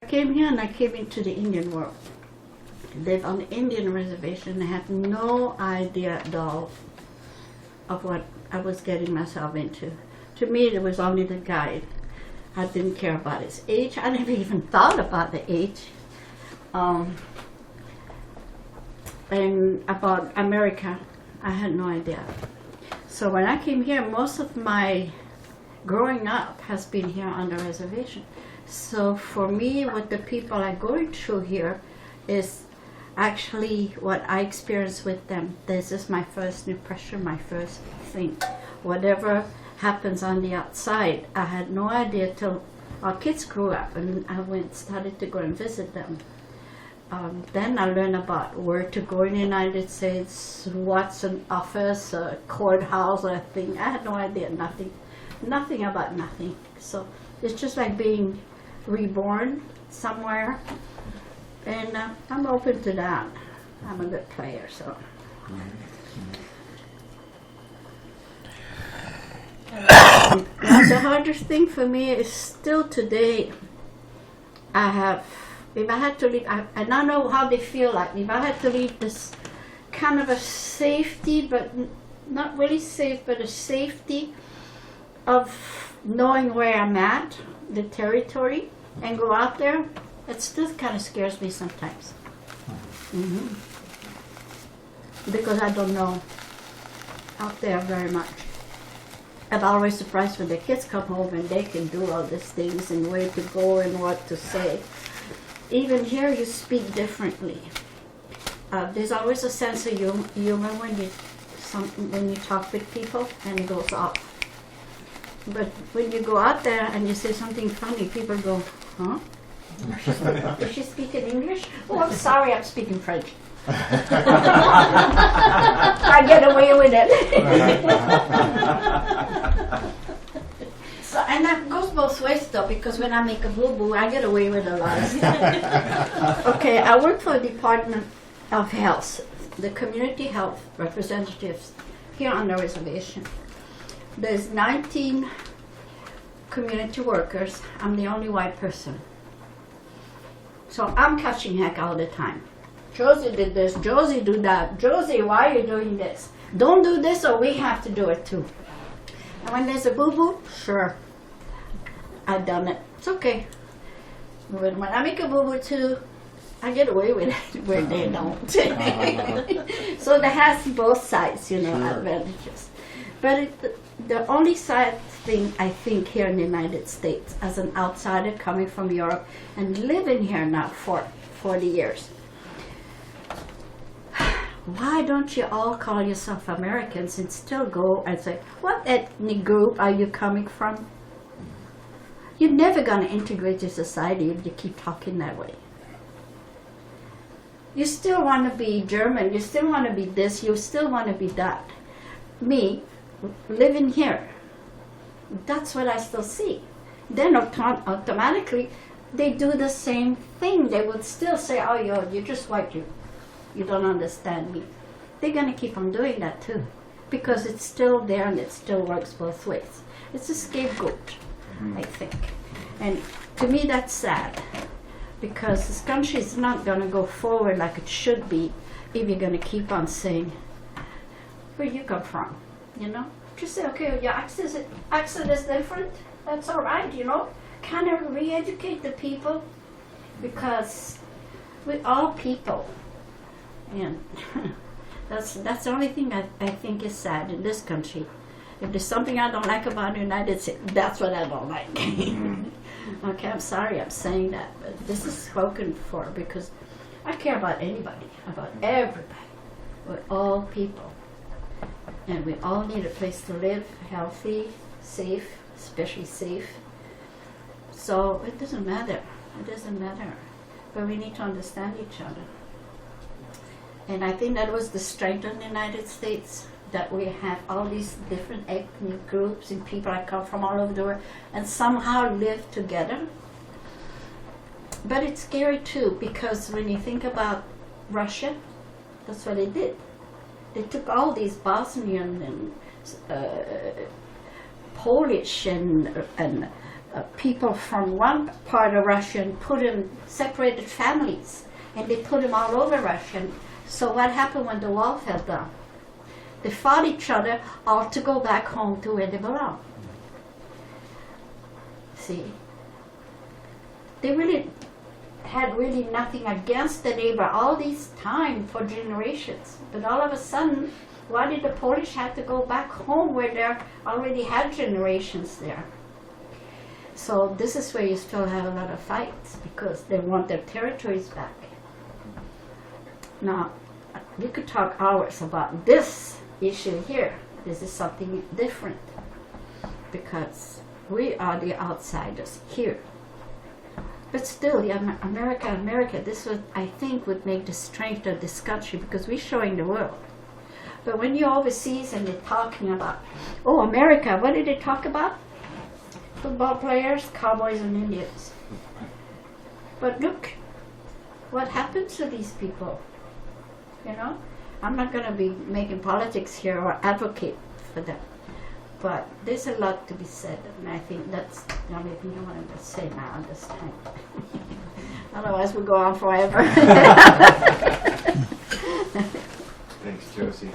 I came here and I came into the Indian world. Live on the Indian reservation. I had no idea at all of what I was getting myself into. To me, there was only the guide. I didn't care about his age. I never even thought about the age. And about America, I had no idea. So when I came here, most of my growing up has been here on the reservation. So for me, what the people are going through here is actually what I experienced with them. This is my first impression, my first thing. Whatever happens on the outside, I had no idea till our kids grew up and I started to go and visit them. Then I learned about where to go in the United States, what's an office, a courthouse, or a thing. I had no idea, nothing about nothing. So it's just like being reborn somewhere, and I'm open to that. I'm a good player, so. Now the hardest thing for me is still today, if I had to leave, I don't know how they feel like, if I had to leave this kind of a safety, but not really safe, but a safety of knowing where I'm at, the territory, and go out there, it still kind of scares me sometimes. Because I don't know out there very much. I'm always surprised when the kids come home and they can do all these things and where to go and what to say. Even here you speak differently. There's always a sense of humor when you talk with people, and it goes up. But when you go out there and you say something funny, people go, huh? Is she speaking English? Oh, I'm sorry, I'm speaking French. I get away with it. So, and that goes both ways though, because when I make a boo-boo, I get away with a lot of stuff. Okay, I work for the Department of Health, the community health representatives here on the reservation. There's 19 community workers. I'm the only white person. So I'm catching heck all the time. Josie did this, Josie do that. Josie, why are you doing this? Don't do this or we have to do it too. And when there's a boo-boo, sure, I've done it. It's okay. But when I make a boo-boo too, I get away with it where they don't. So that has both sides, you know, sure. Advantages. But the only sad thing I think here in the United States, as an outsider coming from Europe and living here now for 40 years, why don't you all call yourself Americans and still go and say, what ethnic group are you coming from? You're never going to integrate your society if you keep talking that way. You still want to be German, you still want to be this, you still want to be that. Me, living here, that's what I still see. Then automatically, they do the same thing. They would still say, oh, you're just white, you don't understand me. They're going to keep on doing that too, because it's still there and it still works both ways. It's a scapegoat, I think. And to me that's sad, because this country is not going to go forward like it should be if you're going to keep on saying, where you come from, you know? Just say, okay, your accent is different, that's all right, you know? Kind of re-educate the people, because we're all people. And that's the only thing I think is sad in this country. If there's something I don't like about the United States, that's what I don't like. Okay, I'm sorry I'm saying that, but this is spoken for because I care about anybody, about everybody. We're all people. And we all need a place to live, healthy, safe, especially safe. So it doesn't matter. But we need to understand each other. And I think that was the strength of the United States, that we have all these different ethnic groups and people that come from all over the world and somehow live together. But it's scary too, because when you think about Russia, that's what they did. They took all these Bosnian and Polish and people from one part of Russia and put in separated families, and they put them all over Russia. So what happened when the wall fell down? They fought each other all to go back home to where they belong. See, they really had really nothing against the neighbor all this time for generations. But all of a sudden, why did the Polish have to go back home where they already had generations there? So this is where you still have a lot of fights because they want their territories back. Now, we could talk hours about this issue here. This is something different because we are the outsiders here. But still, the America, this would, I think, would make the strength of this country because we're showing the world. But when you're overseas and they're talking about, oh, America, what did they talk about? Football players, cowboys, and Indians. But look, what happens to these people? You know, I'm not going to be making politics here or advocate for them. But there's a lot to be said, and I think that's the only thing I wanted to say now at this time. Otherwise, we'll go on forever. Thanks, Josie.